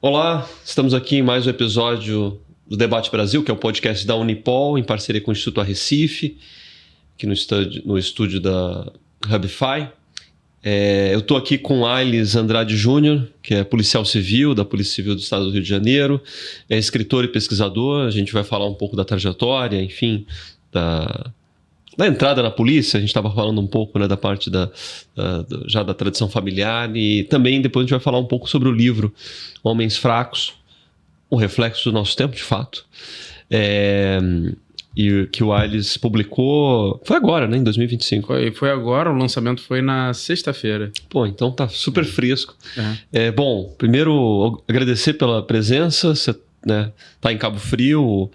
Olá, estamos aqui em mais um episódio do Debate Brasil, que é o podcast da Unipol, em parceria com o Instituto Arrecife, aqui no estúdio da Hubify. Eu estou aqui com Ailes Andrade Júnior, que é policial civil da Polícia Civil do Estado do Rio de Janeiro, é escritor e pesquisador. A gente vai falar um pouco da trajetória, enfim, da entrada na polícia. A gente estava falando um pouco, né, da parte já da tradição familiar, e também depois a gente vai falar um pouco sobre o livro Homens Fracos, o reflexo do nosso tempo, de fato, e que o Ailes publicou, foi agora, né, em 2025. Foi agora, o lançamento foi na sexta-feira. Pô, então tá super fresco. Bom, primeiro agradecer pela presença. Você, né, tá em Cabo Frio,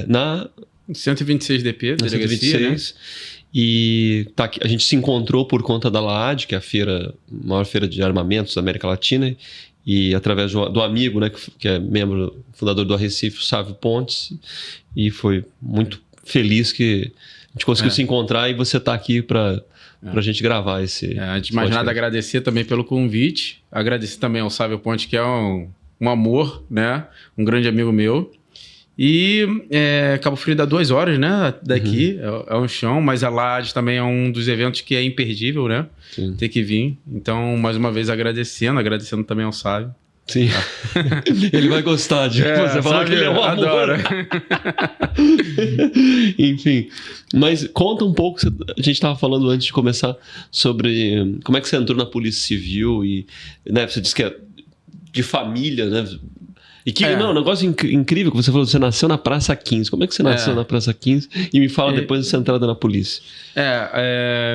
na 126 DP, delegacia, 126, né? E tá aqui, a gente se encontrou por conta da LAAD, que é a maior feira de armamentos da América Latina, e através do amigo, né, que é membro, fundador do Arrecife, o Sávio Pontes, e foi muito feliz que a gente conseguiu se encontrar e você tá aqui para a gente gravar esse... Antes de mais nada, agradecer também pelo convite, agradecer também ao Sávio Pontes, que é um amor, né, um grande amigo meu. E Cabo Frio dá 2 horas, né, daqui, é um chão, mas a LAAD também é um dos eventos que é imperdível, né? Sim. Tem que vir. Então, mais uma vez, agradecendo também ao Sávio. Sim, ele vai gostar de você falar que ele é um amor. Adora. Enfim, mas conta um pouco, a gente estava falando antes de começar sobre como é que você entrou na Polícia Civil e, né, você disse que é de família, né? E que, um negócio incrível que você falou, você nasceu na Praça 15. Como é que você nasceu na Praça 15? E me fala depois dessa entrada na polícia.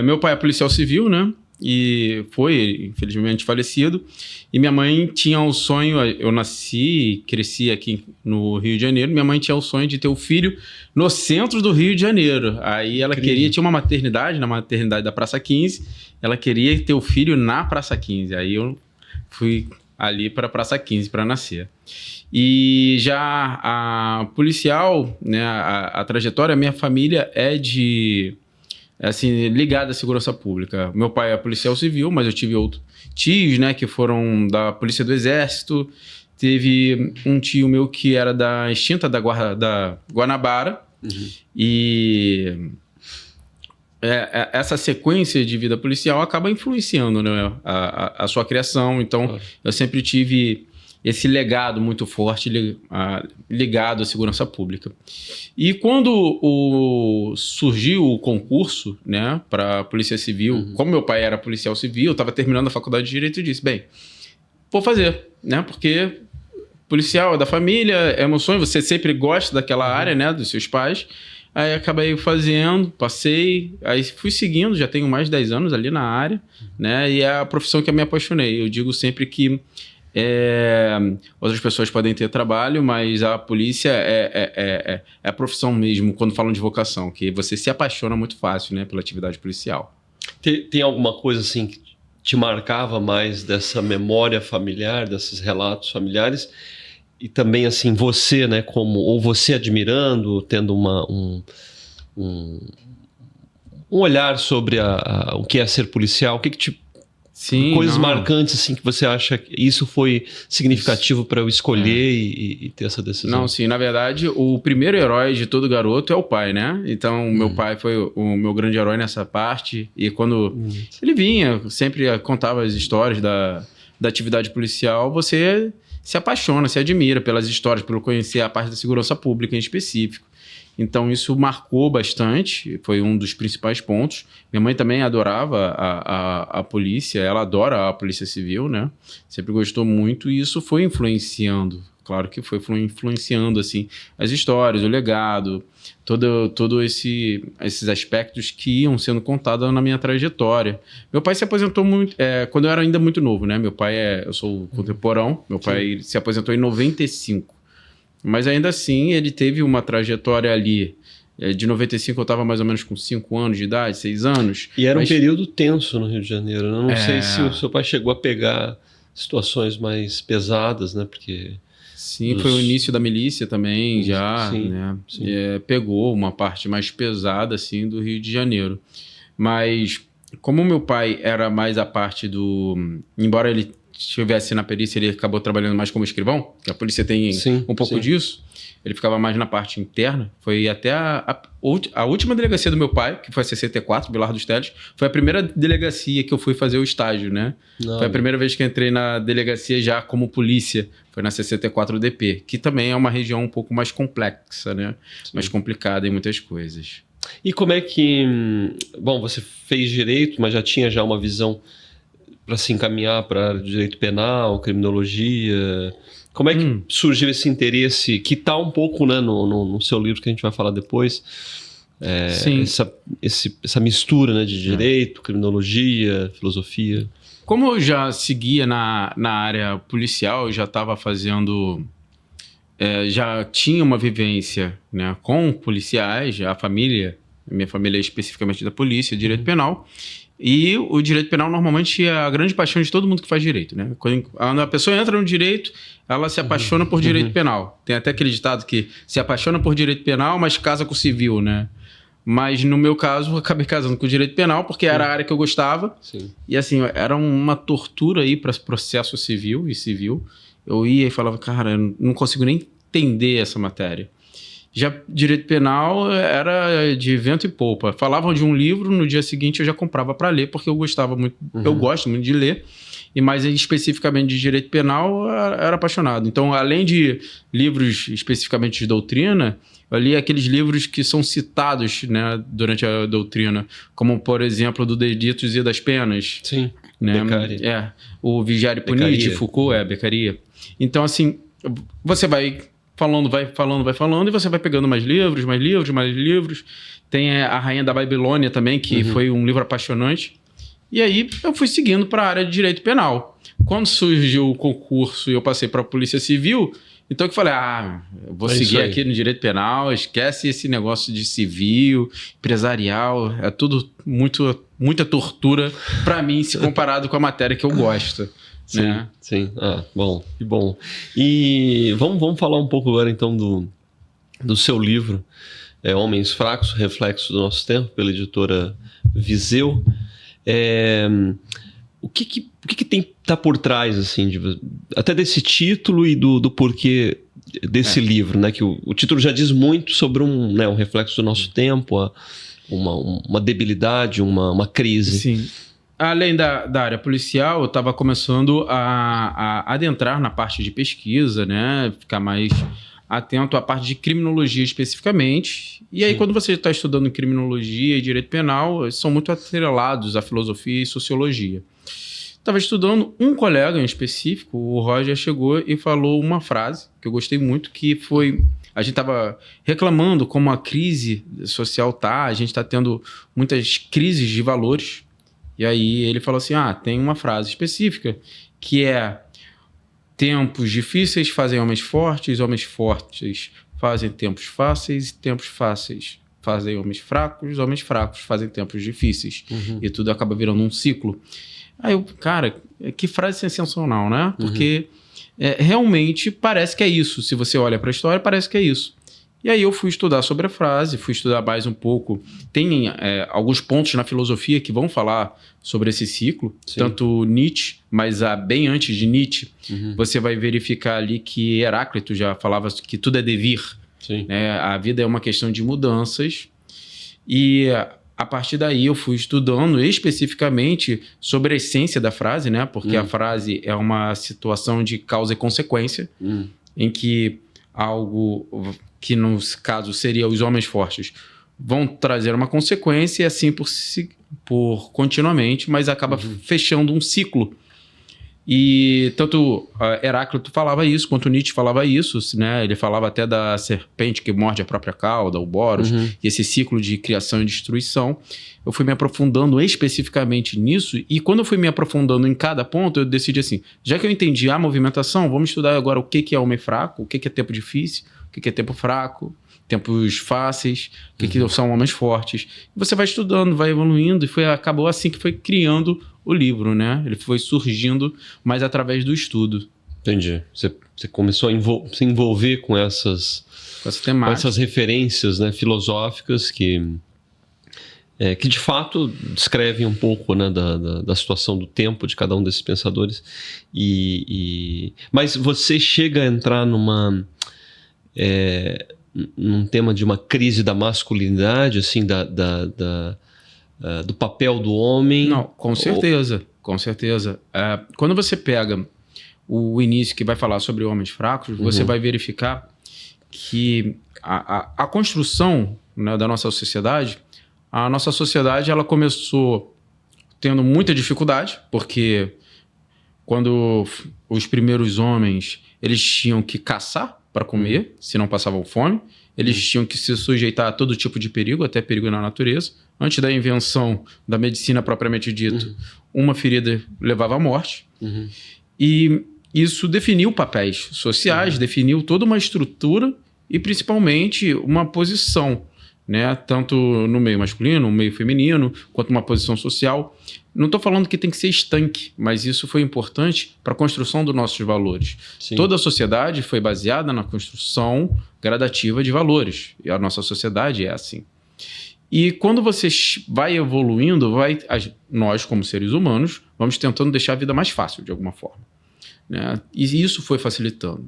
Meu pai é policial civil, né? E foi, infelizmente, falecido. E minha mãe tinha o sonho, eu nasci e cresci aqui no Rio de Janeiro, minha mãe tinha o sonho de ter o filho no centro do Rio de Janeiro. Aí ela tinha uma maternidade, na maternidade da Praça 15, ela queria ter o filho na Praça 15. Aí eu fui ali para a Praça 15 para nascer. E já a policial, né, a trajetória, minha família é ligada à segurança pública. Meu pai é policial civil, mas eu tive outros tios, né, que foram da Polícia do Exército. Teve um tio meu que era da extinta da Guanabara. E essa sequência de vida policial acaba influenciando, né, a sua criação. Então, eu sempre tive esse legado muito forte ligado à segurança pública. E quando surgiu o concurso, né, para a Polícia Civil, como meu pai era policial civil, eu estava terminando a faculdade de Direito e disse, bem, vou fazer, né, porque policial é da família, é meu sonho, você sempre gosta daquela área, né, dos seus pais. Aí acabei fazendo, passei, aí fui seguindo, já tenho mais de 10 anos ali na área, né, e é a profissão que eu me apaixonei. Eu digo sempre que outras pessoas podem ter trabalho, mas a polícia é a profissão mesmo, quando falam de vocação, que você se apaixona muito fácil, né, pela atividade policial. Tem alguma coisa assim que te marcava mais dessa memória familiar, desses relatos familiares? E também assim, você, né, ou você admirando, tendo um olhar sobre o que é ser policial, o que te... Sim, coisas marcantes assim que você acha que isso foi significativo para eu escolher e ter essa decisão? Não, sim, na verdade, o primeiro herói de todo garoto é o pai, né? Então, meu pai foi o meu grande herói nessa parte. E quando ele vinha, sempre contava as histórias da atividade policial, você se apaixona, se admira pelas histórias, pelo conhecer a parte da segurança pública em específico. Então, isso marcou bastante, foi um dos principais pontos. Minha mãe também adorava a polícia, ela adora a Polícia Civil, né? Sempre gostou muito e isso foi influenciando. Claro que foi influenciando, assim, as histórias, o legado, todo esses aspectos que iam sendo contados na minha trajetória. Meu pai se aposentou quando eu era ainda muito novo, né? Meu pai eu sou contemporâneo, meu pai se aposentou em 95. Mas ainda assim, ele teve uma trajetória ali. De 95 eu estava mais ou menos com 5 anos de idade, 6 anos. E era um período tenso no Rio de Janeiro. Eu não sei se o seu pai chegou a pegar situações mais pesadas, né? Porque... Sim, foi o início da milícia também, né? Sim. Pegou uma parte mais pesada, assim, do Rio de Janeiro. Mas, como meu pai era mais a parte do... Embora ele estivesse na perícia, ele acabou trabalhando mais como escrivão, que a polícia tem um pouco disso. Ele ficava mais na parte interna. Foi até a última delegacia do meu pai, que foi a 64, Vilar dos Teles, foi a primeira delegacia que eu fui fazer o estágio, né? Foi a primeira vez que eu entrei na delegacia já como polícia. Foi na 64 DP, que também é uma região um pouco mais complexa, né? Mais complicada em muitas coisas. E como é que... Bom, você fez direito, mas já tinha uma visão para se encaminhar para direito penal, criminologia... Como é que surgiu esse interesse, que está um pouco, né, no seu livro que a gente vai falar depois, essa mistura, né, de direito, criminologia, filosofia? Como eu já seguia na área policial, eu já estava fazendo... já tinha uma vivência, né, com policiais, minha família é especificamente da polícia, direito penal. E o direito penal normalmente é a grande paixão de todo mundo que faz direito, né? Quando a pessoa entra no direito, ela se apaixona por direito penal. Tem até aquele ditado que se apaixona por direito penal, mas casa com o civil, né? Mas no meu caso, eu acabei casando com o direito penal, porque era a área que eu gostava. E assim, era uma tortura aí para processo civil e civil. Eu ia e falava, cara, eu não consigo nem entender essa matéria. Já direito penal era de vento e polpa. Falavam de um livro, no dia seguinte eu já comprava para ler, porque eu gostava muito, eu gosto muito de ler, e mais especificamente de direito penal, era apaixonado. Então, além de livros especificamente de doutrina, eu li aqueles livros que são citados, né, durante a doutrina, como, por exemplo, do Delitos e das Penas. Sim, né? Beccaria. O Vigiar e Punir, de Foucault, Beccaria. Então, assim, você vai falando, e você vai pegando mais livros. Tem a Rainha da Babilônia também, que foi um livro apaixonante. E aí eu fui seguindo para a área de direito penal. Quando surgiu o concurso e eu passei para a Polícia Civil, então eu falei, eu vou seguir aqui no direito penal, esquece esse negócio de civil, empresarial, é tudo muita tortura para mim, se comparado com a matéria que eu gosto. Sim, né? Sim. Bom, que bom. E vamos falar um pouco agora, então, do seu livro, Homens Fracos, Reflexo do Nosso Tempo, pela editora Viseu. O que tá por trás, assim, até desse título e do porquê desse livro, né? Que o título já diz muito sobre um reflexo do nosso tempo, uma debilidade, uma crise. Sim. Além da área policial, eu estava começando a adentrar na parte de pesquisa, né? Ficar mais atento à parte de criminologia especificamente. E aí, quando você está estudando criminologia e direito penal, são muito atrelados à filosofia e sociologia. Estava estudando, um colega em específico, o Roger, chegou e falou uma frase que eu gostei muito, que foi... A gente estava reclamando como a crise social tá, a gente está tendo muitas crises de valores. E aí ele falou assim, tem uma frase específica que é: tempos difíceis fazem homens fortes fazem tempos fáceis fazem homens fracos fazem tempos difíceis. E tudo acaba virando um ciclo. Aí eu, cara, que frase sensacional, né? Porque realmente parece que é isso. Se você olha para a história, parece que é isso. E aí eu fui estudar sobre a frase, fui estudar mais um pouco. Tem alguns pontos na filosofia que vão falar sobre esse ciclo. Sim. Tanto Nietzsche, mas bem antes de Nietzsche, você vai verificar ali que Heráclito já falava que tudo é devir. Sim. Né? A vida é uma questão de mudanças. E a partir daí eu fui estudando especificamente sobre a essência da frase, né? Porque a frase é uma situação de causa e consequência, em que algo... que no caso seria os homens fortes, vão trazer uma consequência, assim por continuamente, mas acaba fechando um ciclo. E tanto Heráclito falava isso, quanto Nietzsche falava isso, né? Ele falava até da serpente que morde a própria cauda, o Boros, e esse ciclo de criação e destruição. Eu fui me aprofundando especificamente nisso, e quando eu fui me aprofundando em cada ponto, eu decidi assim, já que eu entendi a movimentação, vamos estudar agora o que é homem fraco, o que é tempo difícil, o que é tempo fraco, tempos fáceis, o que são homens fortes. E você vai estudando, vai evoluindo, e acabou assim que foi criando o livro, né? Ele foi surgindo mais através do estudo. Entendi. Você começou a se envolver com essas temática, com essas referências, né, filosóficas que que de fato descrevem um pouco, né, da situação do tempo de cada um desses pensadores. Mas você chega a entrar num tema de uma crise da masculinidade, assim, do papel do homem? Não, com certeza, com certeza. Quando você pega o início que vai falar sobre homens fracos, você vai verificar que a construção, né, da nossa sociedade, a nossa sociedade ela começou tendo muita dificuldade, porque quando os primeiros homens eles tinham que caçar para comer, se não passavam fome, eles tinham que se sujeitar a todo tipo de perigo, até perigo na natureza. Antes da invenção da medicina propriamente dito, uma ferida levava à morte. E isso definiu papéis sociais, definiu toda uma estrutura e principalmente uma posição, né? Tanto no meio masculino, no meio feminino, quanto uma posição social. Não estou falando que tem que ser estanque, mas isso foi importante para a construção dos nossos valores. Sim. Toda a sociedade foi baseada na construção gradativa de valores. E a nossa sociedade é assim. E quando você vai evoluindo, nós, como seres humanos, vamos tentando deixar a vida mais fácil, de alguma forma, né? E isso foi facilitando.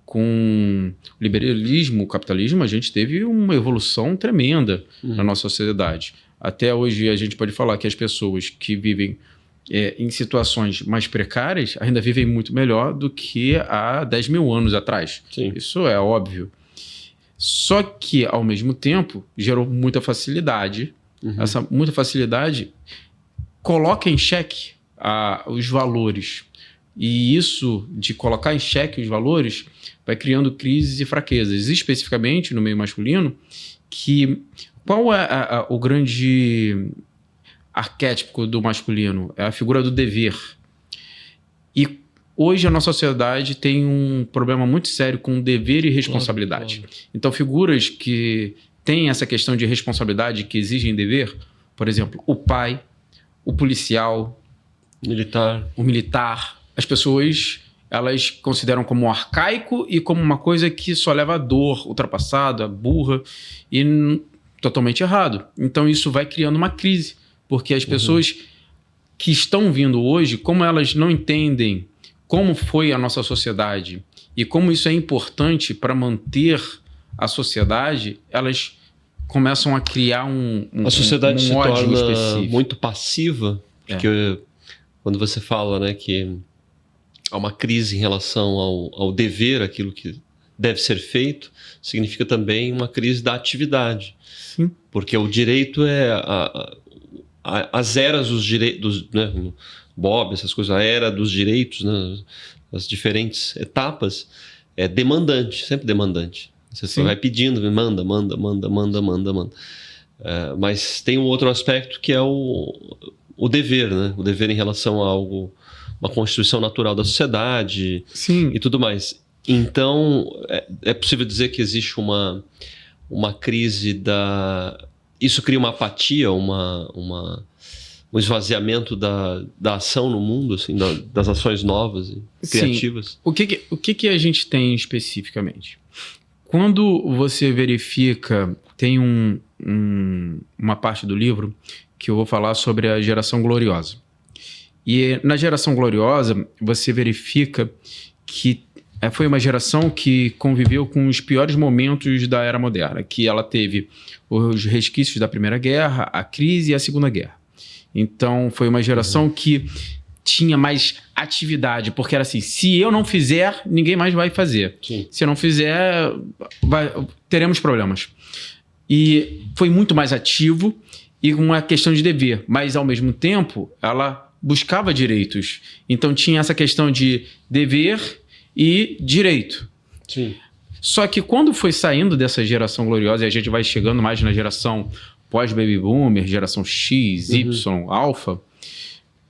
Com o liberalismo, o capitalismo, a gente teve uma evolução tremenda na nossa sociedade. Até hoje a gente pode falar que as pessoas que vivem em situações mais precárias ainda vivem muito melhor do que há 10 mil anos atrás. Sim. Isso é óbvio. Só que, ao mesmo tempo, gerou muita facilidade. Essa muita facilidade coloca em xeque os valores. E isso, de colocar em xeque os valores, vai criando crises e fraquezas. Especificamente no meio masculino, qual é o grande arquétipo do masculino? É a figura do dever. E hoje a nossa sociedade tem um problema muito sério com dever e responsabilidade. Claro. Então, figuras que têm essa questão de responsabilidade, que exigem dever, por exemplo, o pai, o policial, o militar, as pessoas elas consideram como arcaico e como uma coisa que só leva a dor, ultrapassada, burra e totalmente errado. Então isso vai criando uma crise, porque as pessoas que estão vindo hoje, como elas não entendem como foi a nossa sociedade e como isso é importante para manter a sociedade, elas começam a criar a sociedade se ódio torna específico. Muito passiva, porque quando você fala, né, que há uma crise em relação ao dever, aquilo que deve ser feito, significa também uma crise da atividade. Sim. Porque o direito as eras dos direitos, né, Bob, essas coisas, a era dos direitos, né, as diferentes etapas, é demandante, sempre demandante. Você vai pedindo, manda. Mas tem um outro aspecto que é o dever, né? O dever em relação a algo, uma constituição natural da sociedade. Sim. E tudo mais. Então, é possível dizer que existe uma crise Isso cria uma apatia, um esvaziamento da ação no mundo, assim, das ações novas e criativas. Sim. O que a gente tem especificamente? Quando você verifica, tem uma parte do livro que eu vou falar sobre a geração gloriosa. E na geração gloriosa, você verifica que foi uma geração que conviveu com os piores momentos da era moderna, que ela teve os resquícios da Primeira Guerra, a crise e a Segunda Guerra. Então, foi uma geração que tinha mais atividade, porque era assim, se eu não fizer, ninguém mais vai fazer. Sim. Se eu não fizer, teremos problemas. E foi muito mais ativo e uma questão de dever, mas ao mesmo tempo, ela buscava direitos. Então, tinha essa questão de dever e direito. Sim. Só que quando foi saindo dessa geração gloriosa, e a gente vai chegando mais na geração pós-baby boomer, geração X, Y, alfa,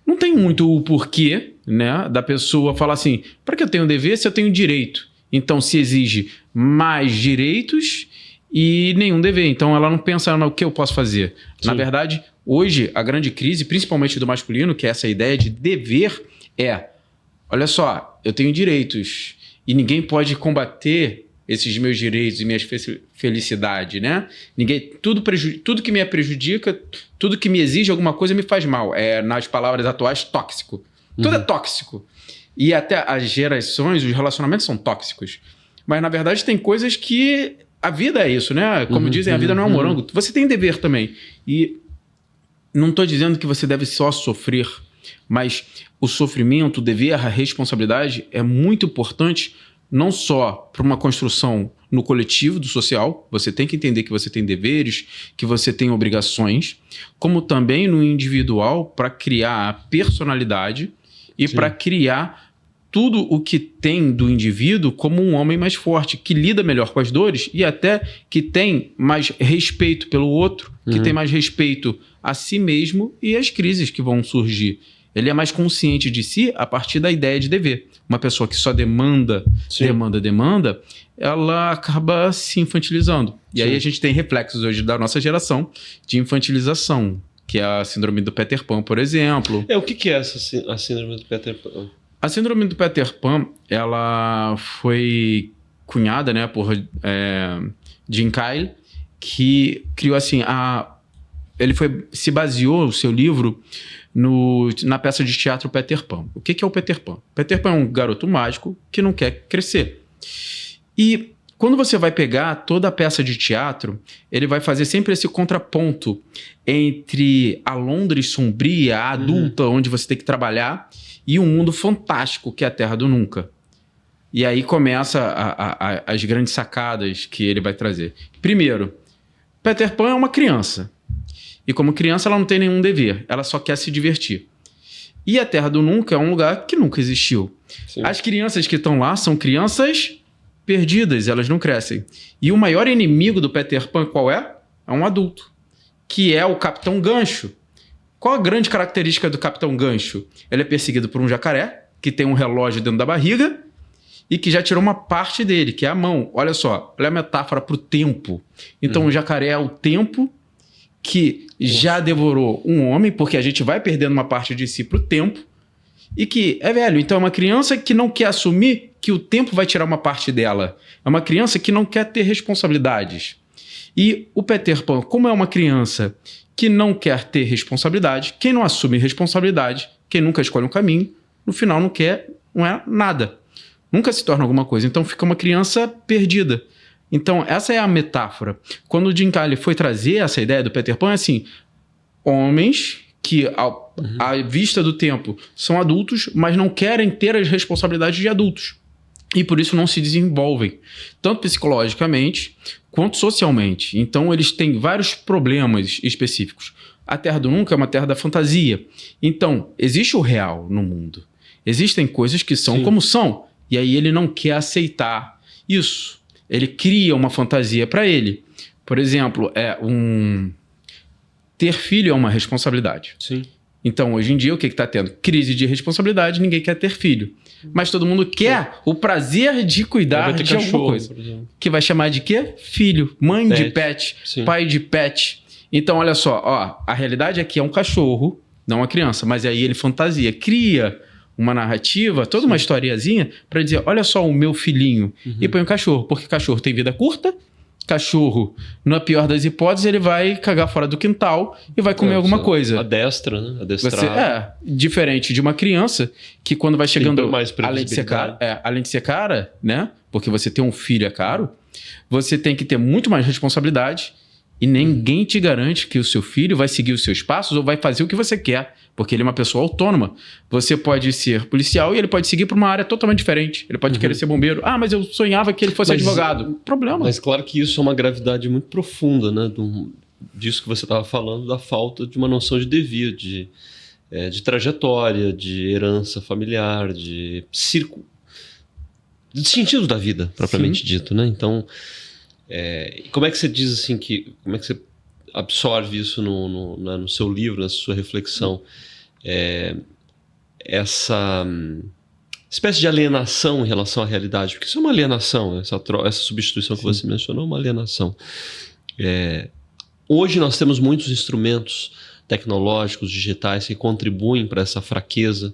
não tem muito o porquê, né, da pessoa falar assim, para que eu tenho dever se eu tenho direito? Então se exige mais direitos e nenhum dever. Então ela não pensa no que eu posso fazer. Sim. Na verdade, hoje a grande crise, principalmente do masculino, que é essa ideia de dever, olha só, eu tenho direitos e ninguém pode combater esses meus direitos e minhas felicidades, né? Tudo que me prejudica, tudo que me exige alguma coisa me faz mal. Nas palavras atuais, tóxico. Tudo é tóxico. E até as gerações, os relacionamentos são tóxicos. Mas, na verdade, tem coisas que... A vida é isso, né? Como dizem, a vida não é um morango. Você tem dever também. E não estou dizendo que você deve só sofrer, mas o sofrimento, o dever, a responsabilidade é muito importante, não só para uma construção no coletivo, do social, você tem que entender que você tem deveres, que você tem obrigações, como também no individual, para criar a personalidade e para criar tudo o que tem do indivíduo como um homem mais forte, que lida melhor com as dores e até que tem mais respeito pelo outro, que tem mais respeito a si mesmo e as crises que vão surgir. Ele é mais consciente de si a partir da ideia de dever. Uma pessoa que só demanda, ela acaba se infantilizando. E aí a gente tem reflexos hoje da nossa geração de infantilização, que é a síndrome do Peter Pan, por exemplo. O que é a síndrome do Peter Pan? A síndrome do Peter Pan, ela foi cunhada, né, por Jim Kyle, que criou assim, se baseou o seu livro na peça de teatro Peter Pan. O que é o Peter Pan? Peter Pan é um garoto mágico que não quer crescer. E quando você vai pegar toda a peça de teatro, ele vai fazer sempre esse contraponto entre a Londres sombria, a adulta, onde você tem que trabalhar, e um mundo fantástico, que é a Terra do Nunca. E aí começa as grandes sacadas que ele vai trazer. Primeiro, Peter Pan é uma criança. E como criança ela não tem nenhum dever, ela só quer se divertir. E a Terra do Nunca é um lugar que nunca existiu. Sim. As crianças que estão lá são crianças perdidas, elas não crescem. E o maior inimigo do Peter Pan qual é? É um adulto, que é o Capitão Gancho. Qual a grande característica do Capitão Gancho? Ele é perseguido por um jacaré, que tem um relógio dentro da barriga, e que já tirou uma parte dele, que é a mão. Olha só, olha a metáfora para o tempo. Então o jacaré é o tempo que já devorou um homem, porque a gente vai perdendo uma parte de si para o tempo, e que é velho. Então é uma criança que não quer assumir que o tempo vai tirar uma parte dela. É uma criança que não quer ter responsabilidades. E o Peter Pan, como é uma criança que não quer ter responsabilidade, quem não assume responsabilidade, quem nunca escolhe um caminho, no final não é nada. Nunca se torna alguma coisa. Então fica uma criança perdida. Então, essa é a metáfora. Quando o Jim Kyle foi trazer essa ideia do Peter Pan, é assim, homens que, à vista do tempo, são adultos, mas não querem ter as responsabilidades de adultos. E por isso não se desenvolvem, tanto psicologicamente quanto socialmente. Então, eles têm vários problemas específicos. A Terra do Nunca é uma terra da fantasia. Então, existe o real no mundo. Existem coisas que são como são. E aí ele não quer aceitar isso. Ele cria uma fantasia para ele. Por exemplo, ter filho é uma responsabilidade. Sim. Então, hoje em dia, o que está tendo? Crise de responsabilidade, ninguém quer ter filho. Mas todo mundo quer o prazer de cuidar de alguma coisa. Que vai chamar de quê? Filho. Mãe de pet. Pai de pet. Então, olha só. A realidade é que é um cachorro, não uma criança. Mas aí ele fantasia, cria uma narrativa, toda uma historiazinha para dizer, olha só o meu filhinho. E põe um cachorro, porque cachorro tem vida curta, cachorro, na pior das hipóteses, ele vai cagar fora do quintal e vai comer alguma coisa. Adestra, né? Adestrar. Diferente de uma criança que quando vai chegando, além de ser cara, né? Porque você ter um filho é caro, você tem que ter muito mais responsabilidade e ninguém te garante que o seu filho vai seguir os seus passos ou vai fazer o que você quer. Porque ele é uma pessoa autônoma. Você pode ser policial e ele pode seguir para uma área totalmente diferente. Ele pode querer ser bombeiro. Ah, mas eu sonhava que ele fosse advogado. Problema. Mas claro que isso é uma gravidade muito profunda, né? Disso que você estava falando, da falta de uma noção de devir, de trajetória, de herança familiar, de sentido da vida, propriamente dito, né? Então, como é que você diz assim como é que você absorve isso no seu livro, na sua reflexão, essa espécie de alienação em relação à realidade, porque isso é uma alienação, essa substituição que você mencionou é uma alienação. Hoje nós temos muitos instrumentos tecnológicos, digitais, que contribuem para essa fraqueza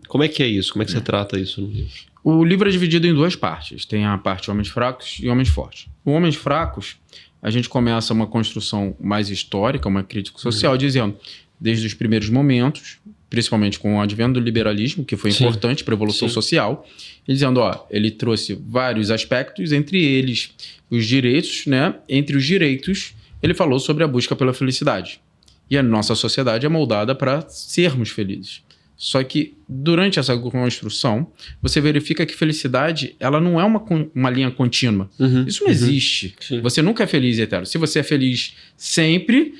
Como é que é isso? Como é que você trata isso no livro? O livro é dividido em 2 partes. Tem a parte Homens Fracos e Homens Fortes. O Homens Fracos, a gente começa uma construção mais histórica, uma crítica social, dizendo, desde os primeiros momentos, principalmente com o advento do liberalismo, que foi importante para a evolução social, dizendo, ele trouxe vários aspectos, entre eles os direitos, né? Entre os direitos, ele falou sobre a busca pela felicidade. E a nossa sociedade é moldada para sermos felizes. Só que, durante essa construção, você verifica que felicidade ela não é uma linha contínua. Isso não existe. Sim. Você nunca é feliz e eterno. Se você é feliz sempre,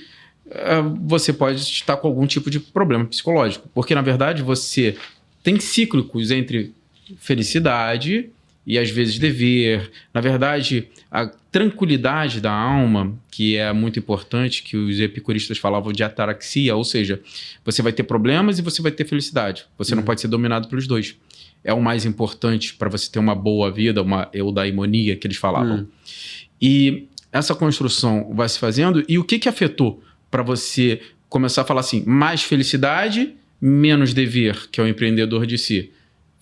você pode estar com algum tipo de problema psicológico. Porque, na verdade, você tem cíclicos entre felicidade e, às vezes, dever. Na verdade, a tranquilidade da alma, que é muito importante, que os epicuristas falavam de ataraxia, ou seja, você vai ter problemas e você vai ter felicidade. Você não pode ser dominado pelos dois. É o mais importante para você ter uma boa vida, uma eudaimonia que eles falavam. E essa construção vai se fazendo. E o que afetou para você começar a falar assim, mais felicidade, menos dever, que é o empreendedor de si?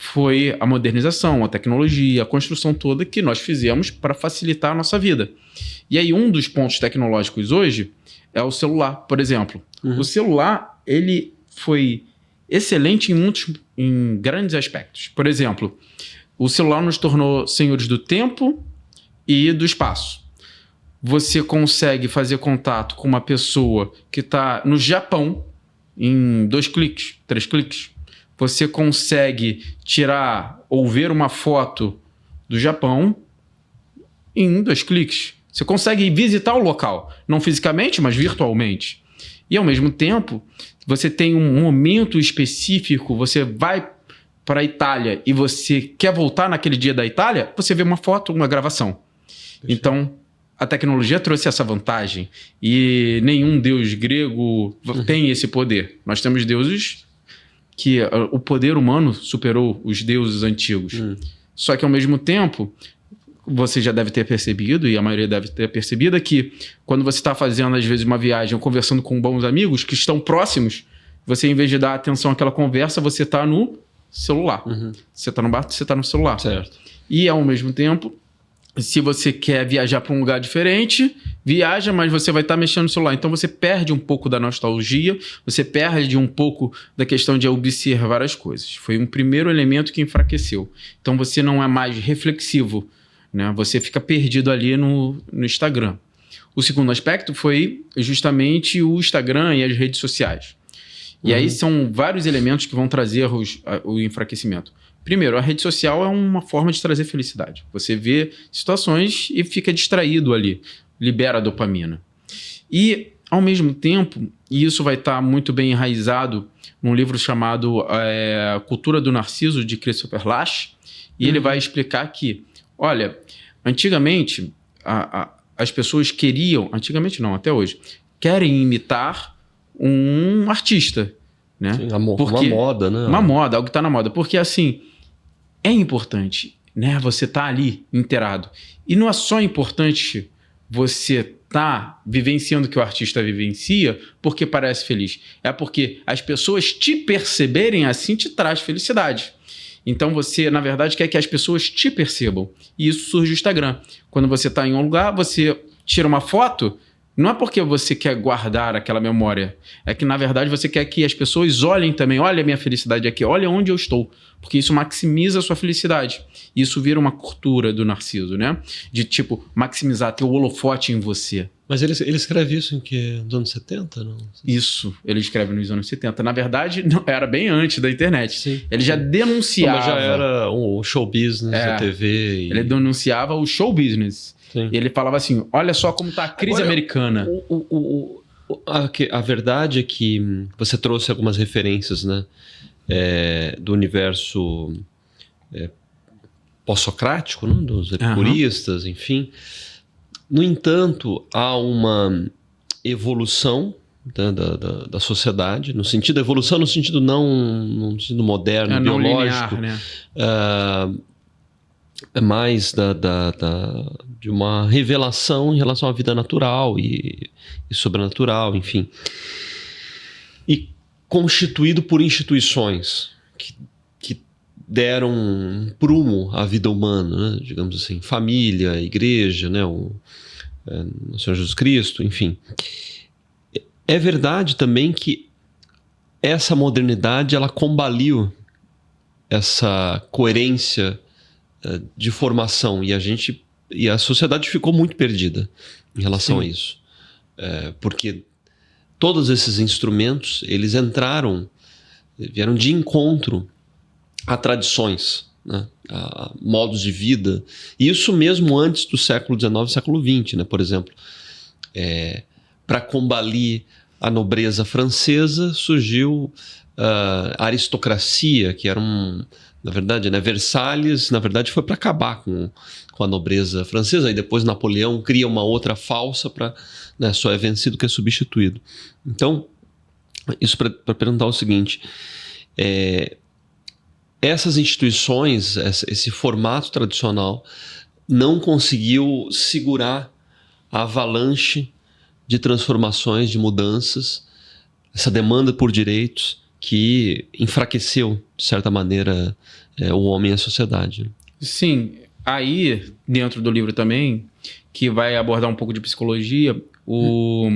Foi a modernização, a tecnologia, a construção toda que nós fizemos para facilitar a nossa vida. E aí um dos pontos tecnológicos hoje é o celular, por exemplo. O celular, ele foi excelente em grandes aspectos. Por exemplo, o celular nos tornou senhores do tempo e do espaço. Você consegue fazer contato com uma pessoa que está no Japão em 2 cliques, 3 cliques. Você consegue tirar ou ver uma foto do Japão em 2 cliques. Você consegue visitar o local, não fisicamente, mas virtualmente. E, ao mesmo tempo, você tem um momento específico, você vai para a Itália e você quer voltar naquele dia da Itália, você vê uma foto, uma gravação. Então, a tecnologia trouxe essa vantagem e nenhum deus grego tem esse poder. Nós temos deuses que o poder humano superou os deuses antigos. Só que, ao mesmo tempo, você já deve ter percebido, e a maioria deve ter percebido, que quando você está fazendo, às vezes, uma viagem ou conversando com bons amigos que estão próximos, você, em vez de dar atenção àquela conversa, você está no celular. Você está no bar, você está no celular. Certo. E, ao mesmo tempo, se você quer viajar para um lugar diferente, viaja, mas você vai estar mexendo no celular. Então você perde um pouco da nostalgia, você perde um pouco da questão de observar as coisas. Foi um primeiro elemento que enfraqueceu. Então você não é mais reflexivo, né? Você fica perdido ali no Instagram. O segundo aspecto foi justamente o Instagram e as redes sociais. E aí são vários elementos que vão trazer o enfraquecimento. Primeiro, a rede social é uma forma de trazer felicidade. Você vê situações e fica distraído ali, libera dopamina. E, ao mesmo tempo, e isso vai estar muito bem enraizado num livro chamado Cultura do Narciso, de Christopher Lasch, e ele vai explicar que, olha, antigamente, as pessoas queriam, antigamente não, até hoje, querem imitar um artista, né? Sim, uma moda, né? Uma moda, algo que está na moda. Porque, assim, é importante, né? Você tá ali inteirado. E não é só importante você tá vivenciando o que o artista vivencia porque parece feliz. É porque as pessoas te perceberem assim te traz felicidade. Então você, na verdade, quer que as pessoas te percebam. E isso surge no Instagram. Quando você está em um lugar, você tira uma foto, não é porque você quer guardar aquela memória. É que, na verdade, você quer que as pessoas olhem também. Olha a minha felicidade aqui, olha onde eu estou. Porque isso maximiza a sua felicidade. Isso vira uma cultura do Narciso, né? De, tipo, maximizar, ter o holofote em você. Mas ele escreve isso em que? Nos anos 70? Não? Isso, ele escreve nos anos 70. Na verdade, não, era bem antes da internet. Sim. Ele já denunciava... Mas já era o show business da TV. Ele denunciava o show business. Sim. E ele falava assim, olha só como está a crise americana. A verdade é que você trouxe algumas referências, né, do universo pós-socrático, né, dos epicuristas, enfim. No entanto, há uma evolução da sociedade, no sentido da evolução, no sentido no sentido moderno, biológico. Não linear, né? É mais de uma revelação em relação à vida natural e sobrenatural, enfim. E constituído por instituições que deram um prumo à vida humana, né? Digamos assim, família, igreja, né? O Senhor Jesus Cristo, enfim. É verdade também que essa modernidade ela combaliu essa coerência de formação e a sociedade ficou muito perdida em relação a isso. Porque todos esses instrumentos, eles vieram de encontro a tradições, né? A modos de vida. E isso mesmo antes do século XIX e século XX, né? Por exemplo, para combalir a nobreza francesa, surgiu a aristocracia, que era na verdade, né, Versalhes, na verdade, foi para acabar com a nobreza francesa, e depois Napoleão cria uma outra falsa para, né, só é vencido que é substituído. Então, isso para perguntar o seguinte, essas instituições, esse formato tradicional, não conseguiu segurar a avalanche de transformações, de mudanças, essa demanda por direitos que enfraqueceu, de certa maneira, o homem e a sociedade. Sim, aí dentro do livro também, que vai abordar um pouco de psicologia, o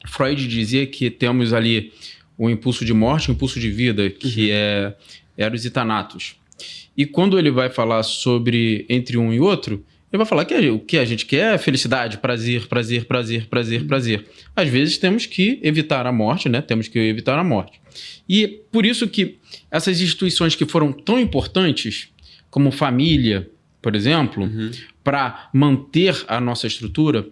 Freud dizia que temos ali o impulso de morte, o impulso de vida, que é Eros e Thanatos. E quando ele vai falar sobre entre um e outro, ele vai falar que o que a gente quer é felicidade, prazer, prazer, prazer, prazer, prazer. Às vezes temos que evitar a morte, né? Temos que evitar a morte. E por isso que essas instituições que foram tão importantes, como família, por exemplo, para manter a nossa estrutura,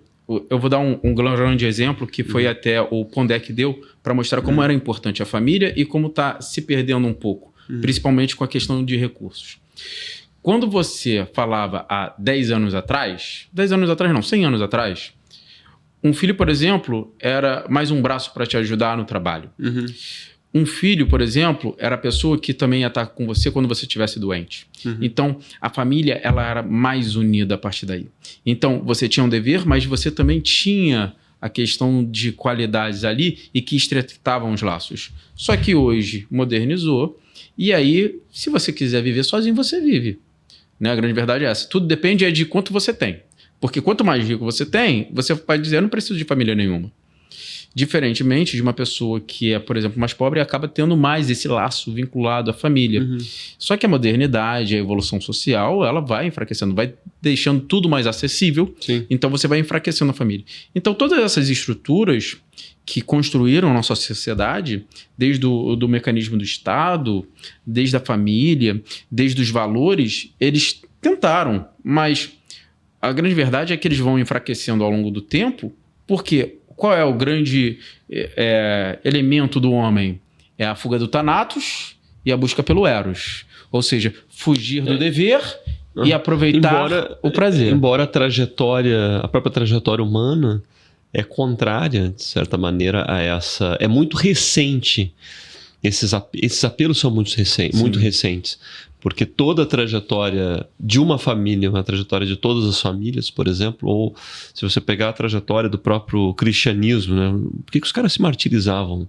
eu vou dar um grande exemplo que foi até o Pondé que deu para mostrar como era importante a família e como está se perdendo um pouco, principalmente com a questão de recursos. Quando você falava há 10 anos atrás, 10 anos atrás não, 100 anos atrás, um filho, por exemplo, era mais um braço para te ajudar no trabalho. Um filho, por exemplo, era a pessoa que também ia estar com você quando você estivesse doente. Então, a família ela era mais unida a partir daí. Então, você tinha um dever, mas você também tinha a questão de qualidades ali e que estreitavam os laços. Só que hoje modernizou e aí, se você quiser viver sozinho, você vive. Né? A grande verdade é essa. Tudo depende de quanto você tem. Porque quanto mais rico você tem, você pode dizer, eu não preciso de família nenhuma. Diferentemente de uma pessoa que é, por exemplo, mais pobre, acaba tendo mais esse laço vinculado à família. Só que a modernidade, a evolução social, ela vai enfraquecendo, vai deixando tudo mais acessível. Sim. Então você vai enfraquecendo a família. Então todas essas estruturas que construíram a nossa sociedade, desde do mecanismo do Estado, desde a família, desde os valores, eles tentaram, mas a grande verdade é que eles vão enfraquecendo ao longo do tempo, porque qual é o grande elemento do homem? É a fuga do Thanatos e a busca pelo Eros. Ou seja, fugir do dever e aproveitar o prazer. Embora a própria trajetória humana é contrária, de certa maneira, a essa... É muito recente. Esses apelos são muito recentes. Porque toda a trajetória de uma família, uma trajetória de todas as famílias, por exemplo, ou se você pegar a trajetória do próprio cristianismo, né? Por que os caras se martirizavam?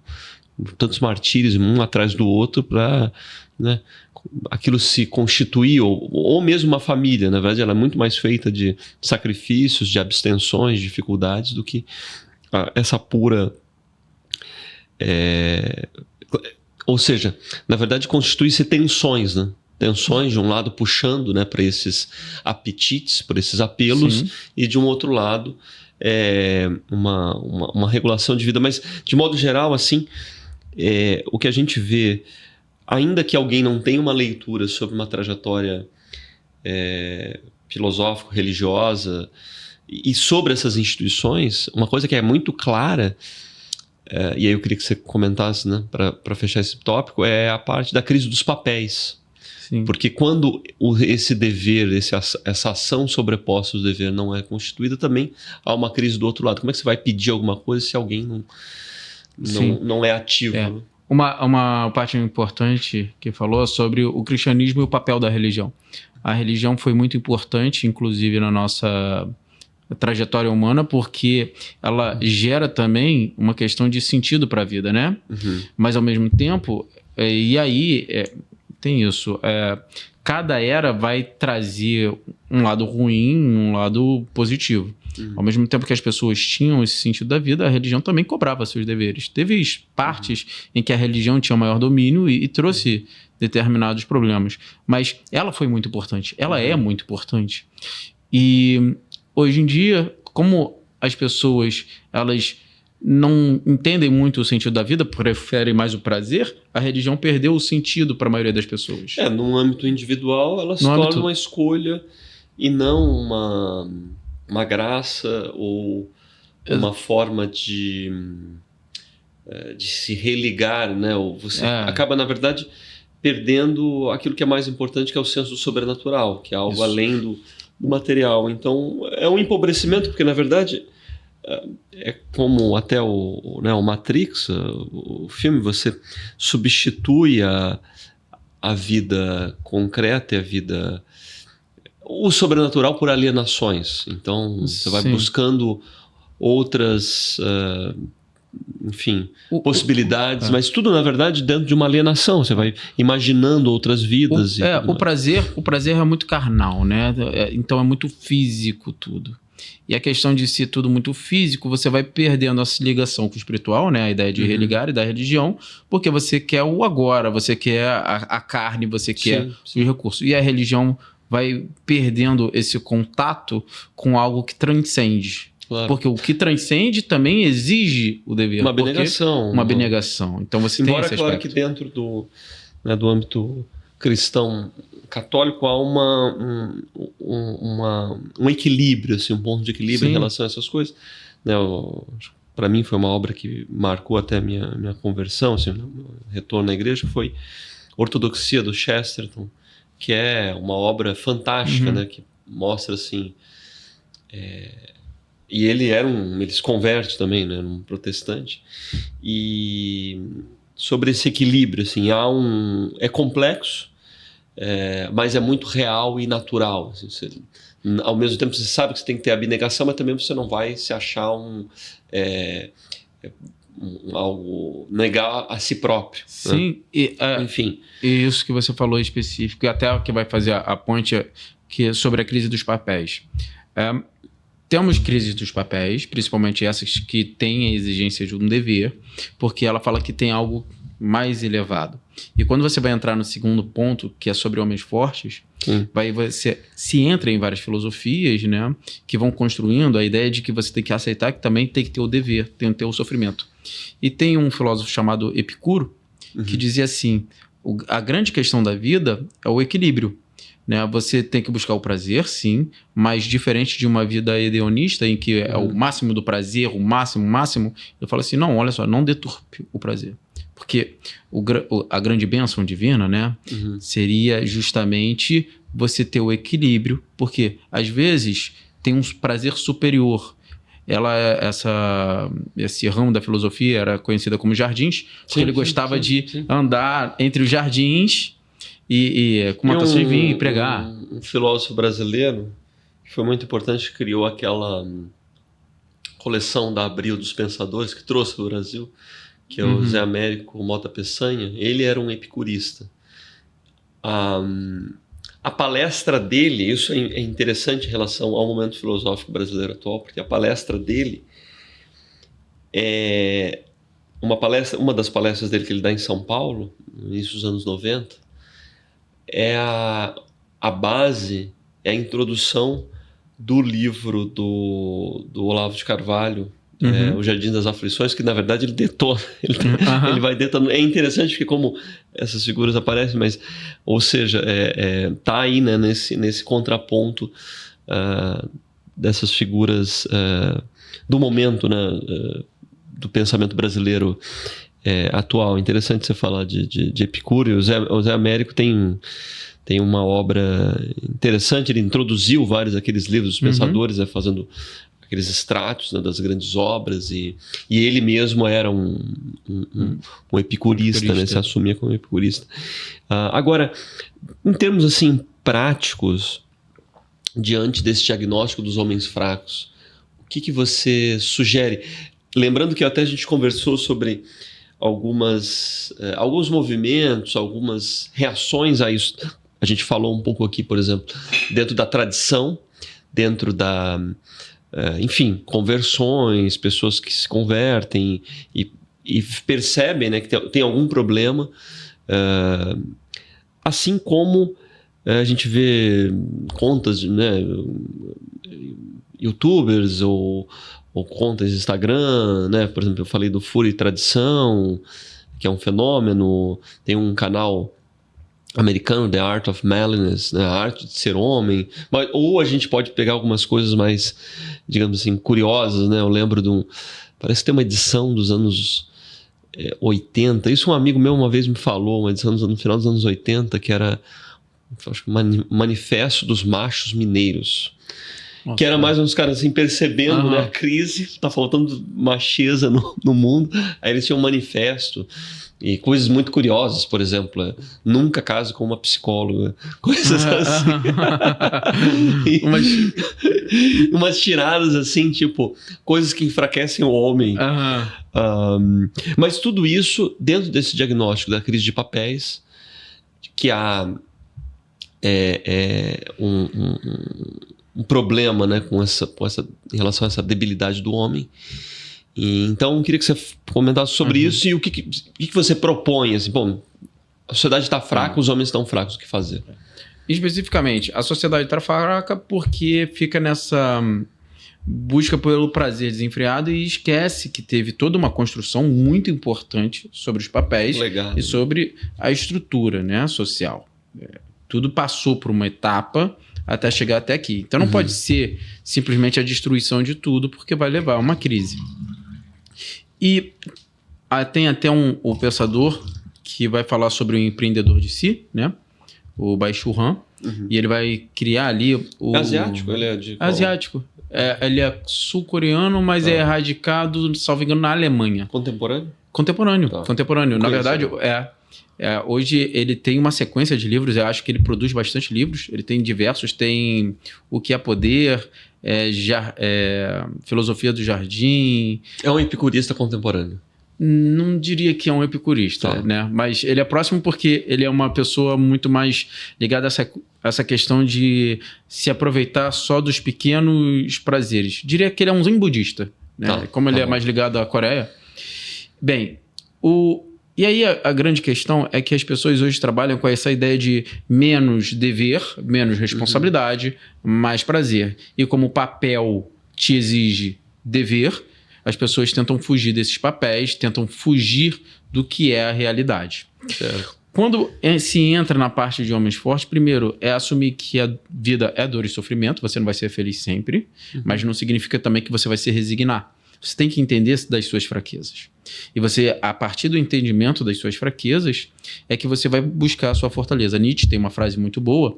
Tantos martírios, um atrás do outro, para, né, aquilo se constituir, ou mesmo uma família, na verdade, ela é muito mais feita de sacrifícios, de abstenções, de dificuldades, do que essa pura... Ou seja, na verdade, constitui-se tensões, né? Tensões de um lado puxando, né, para esses apetites, para esses apelos, sim, e de um outro lado uma regulação de vida. Mas, de modo geral, assim, o que a gente vê, ainda que alguém não tenha uma leitura sobre uma trajetória filosófico-religiosa e sobre essas instituições, uma coisa que é muito clara, e aí eu queria que você comentasse, né, para fechar esse tópico, é a parte da crise dos papéis. Sim. Porque quando esse dever, essa ação sobreposta do dever não é constituída, também há uma crise do outro lado. Como é que você vai pedir alguma coisa se alguém não é ativo? Né? Uma parte importante que falou sobre o cristianismo e o papel da religião. A religião foi muito importante, inclusive na nossa trajetória humana, porque ela gera também uma questão de sentido para a vida, né? Mas ao mesmo tempo, tem isso. Cada era vai trazer um lado ruim, um lado positivo. Ao mesmo tempo que as pessoas tinham esse sentido da vida, a religião também cobrava seus deveres. Teve partes em que a religião tinha maior domínio e trouxe determinados problemas. Mas ela foi muito importante. Ela é muito importante. E hoje em dia, como as pessoas elas não entendem muito o sentido da vida, preferem mais o prazer, a religião perdeu o sentido para a maioria das pessoas. Num âmbito individual, ela se torna uma escolha e não uma graça ou uma forma de se religar, né? Ou você acaba, na verdade, perdendo aquilo que é mais importante, que é o senso do sobrenatural, que é algo além do material. Então, é um empobrecimento, porque, na verdade, é como até o Matrix, o filme, você substitui a vida concreta e a vida... o sobrenatural por alienações. Então, você vai buscando outras, possibilidades, mas tudo, na verdade, dentro de uma alienação. Você vai imaginando outras vidas. O prazer é muito carnal, né? Então, é muito físico tudo. E a questão de ser tudo muito físico, você vai perdendo essa ligação com o espiritual, né? A ideia de religar e da religião, porque você quer o agora, você quer a carne, você quer os recursos. E a religião vai perdendo esse contato com algo que transcende. Claro. Porque o que transcende também exige o dever. Uma abnegação. Uma abnegação. Então você tem esse aspecto. Claro que dentro do âmbito cristão católico há um equilíbrio, assim, um ponto de equilíbrio em relação a essas coisas. Né, para mim foi uma obra que marcou até a minha conversão, assim, retorno à igreja, foi Ortodoxia, do Chesterton, que é uma obra fantástica, né, que mostra assim... e ele se converte também, né, num protestante, e sobre esse equilíbrio, assim, é complexo, mas é muito real e natural. Assim, ao mesmo tempo você sabe que você tem que ter abnegação, mas também você não vai se achar algo negar a si próprio. Sim, né? Enfim. E isso que você falou específico, e até que vai fazer a ponte que é sobre a crise dos papéis. Temos crises dos papéis, principalmente essas que têm a exigência de um dever, porque ela fala que tem algo mais elevado. E quando você vai entrar no segundo ponto, que é sobre homens fortes, você se entra em várias filosofias, né, que vão construindo a ideia de que você tem que aceitar que também tem que ter o dever, tem que ter o sofrimento. E tem um filósofo chamado Epicuro, que dizia assim, a grande questão da vida é o equilíbrio. Né? Você tem que buscar o prazer, sim, mas diferente de uma vida hedonista, em que é o máximo do prazer, o máximo, eu falo assim, não, olha só, não deturpe o prazer. Porque a grande bênção divina, né, seria justamente você ter o equilíbrio, porque às vezes tem um prazer superior. Esse ramo da filosofia era conhecida como jardins, porque ele gostava de andar entre os jardins e com uma taça de vinho e pregar. Um filósofo brasileiro que foi muito importante, que criou aquela coleção da Abril dos Pensadores, que trouxe para o Brasil, que é o Zé Américo Mota Peçanha. Ele era um epicurista. A palestra dele, isso é interessante em relação ao momento filosófico brasileiro atual, porque a palestra dele é uma das palestras dele que ele dá em São Paulo, no início dos anos 90, é a base, é a introdução do livro do Olavo de Carvalho, O Jardim das Aflições, que na verdade ele detona, ele vai detonando. É interessante porque como essas figuras aparecem, mas, ou seja, tá aí, né, nesse contraponto dessas figuras do momento, né, do pensamento brasileiro atual. Interessante você falar de Epicuro. O Zé Américo tem uma obra interessante. Ele introduziu vários daqueles livros dos pensadores, fazendo aqueles extratos, né, das grandes obras, e ele mesmo era um epicurista, né, se assumia como epicurista. Agora, em termos assim práticos, diante desse diagnóstico dos homens fracos, que você sugere? Lembrando que até a gente conversou sobre alguns movimentos, algumas reações a isso. A gente falou um pouco aqui, por exemplo, dentro da tradição, dentro da... enfim, conversões, pessoas que se convertem e percebem, né, que tem algum problema. Assim como a gente vê contas, né, youtubers ou contas de Instagram, né? Por exemplo, eu falei do Fúria e Tradição, que é um fenômeno. Tem um canal americano, The Art of Manliness, né? A arte de ser homem. Ou a gente pode pegar algumas coisas mais, digamos assim, curiosas, né? Eu lembro parece que tem uma edição dos anos 80. Isso um amigo meu uma vez me falou, uma edição no final dos anos 80, que era, acho que, Manifesto dos Machos Mineiros. Nossa, que era mais uns caras assim percebendo, né, a crise, tá faltando macheza no mundo. Aí eles tinham um manifesto e coisas muito curiosas, por exemplo, nunca case com uma psicóloga, coisas assim. Umas tiradas assim, tipo, coisas que enfraquecem o homem. Mas tudo isso dentro desse diagnóstico da crise de papéis, que há um problema, né, em relação a essa debilidade do homem. Então, eu queria que você comentasse sobre isso e o que você propõe. Assim, bom, a sociedade está fraca, os homens estão fracos, o que fazer? Especificamente, a sociedade está fraca porque fica nessa busca pelo prazer desenfreado e esquece que teve toda uma construção muito importante sobre os papéis e sobre a estrutura, né, social. Tudo passou por uma etapa até chegar até aqui. Então não pode ser simplesmente a destruição de tudo, porque vai levar a uma crise. E tem até o pensador que vai falar sobre o empreendedor de si, né? O Byung-Chul Han. E ele vai criar ali asiático? Ele é de qual? Asiático. Ele é sul-coreano, mas é radicado, salvo engano, na Alemanha. Contemporâneo? Contemporâneo. Contemporâneo. Na verdade, hoje ele tem uma sequência de livros, eu acho que ele produz bastante livros, ele tem diversos, tem O que é Poder, Filosofia do Jardim. É um epicurista contemporâneo? Não diria que é um epicurista, né? Mas ele é próximo porque ele é uma pessoa muito mais ligada a essa questão de se aproveitar só dos pequenos prazeres. Diria que ele é um zen budista, né? Como ele é mais ligado à Coreia. Bem, e aí a grande questão é que as pessoas hoje trabalham com essa ideia de menos dever, menos responsabilidade, mais prazer. E como o papel te exige dever, as pessoas tentam fugir desses papéis, tentam fugir do que é a realidade. Quando se entra na parte de homens fortes, primeiro é assumir que a vida é dor e sofrimento, você não vai ser feliz sempre, mas não significa também que você vai se resignar. Você tem que entender das suas fraquezas. E você, a partir do entendimento das suas fraquezas, é que você vai buscar a sua fortaleza. Nietzsche tem uma frase muito boa,